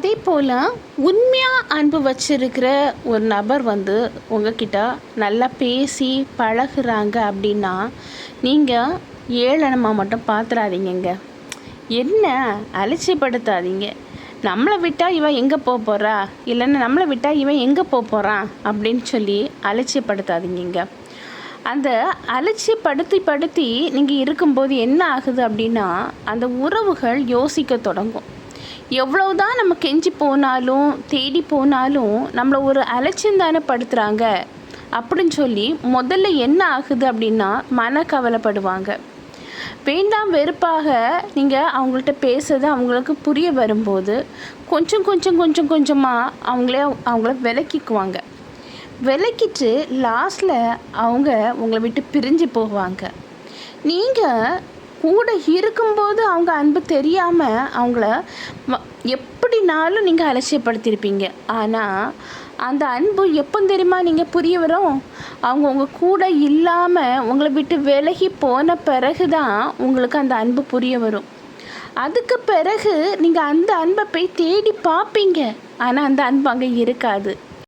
அதே போல் உண்மையாக அன்பு வச்சிருக்கிற ஒரு நபர் உங்ககிட்ட நல்லா பேசி பழகுறாங்க அப்படின்னா நீங்கள் ஏளனமாக மட்டும் பார்த்துடாதீங்கங்க. என்ன அலட்சியப்படுத்தாதீங்க. நம்மளை விட்டால் இவன் எங்கே போகிறா, இல்லைன்னா நம்மளை விட்டால் இவன் எங்கே போகிறான் அப்படின்னு சொல்லி அலட்சியப்படுத்தாதீங்க. அந்த அலட்சியப்படுத்தி நீங்கள் இருக்கும்போது என்ன ஆகுது அப்படின்னா, அந்த உறவுகள் யோசிக்க தொடங்கும். எவ்வளவுதான் நம்ம கெஞ்சி போனாலும் தேடி போனாலும் நம்மளை ஒரு அலட்சியம் தானே படுத்துகிறாங்க அப்படின்னு சொல்லி முதல்ல என்ன ஆகுது அப்படின்னா மனக்கவலைப்படுவாங்க. வேண்டாம் வெறுப்பாக நீங்கள் அவங்கள்ட்ட பேசுறது அவங்களுக்கு புரிய வரும்போது கொஞ்சமாக அவங்கள விலக்கிக்குவாங்க. விலக்கிட்டு லாஸ்ட்டில் அவங்க உங்களை விட்டு பிரிஞ்சு போவாங்க. நீங்கள் கூட இருக்கும்போது அவங்க அன்பு தெரியாமல் அவங்கள எப்படினாலும் நீங்கள் அலட்சியப்படுத்தியிருப்பீங்க. ஆனால் அந்த அன்பு எப்போ தெரியுமா நீங்கள் புரிய வரும்? அவங்க உங்கள் கூட இல்லாமல் உங்களை விட்டு விலகி போன பிறகு தான் உங்களுக்கு அந்த அன்பு புரிய வரும். அதுக்கு பிறகு நீங்கள் அந்த அன்பை போய் தேடி பார்ப்பீங்க. ஆனால் அந்த அன்பு அங்கே இருக்காது.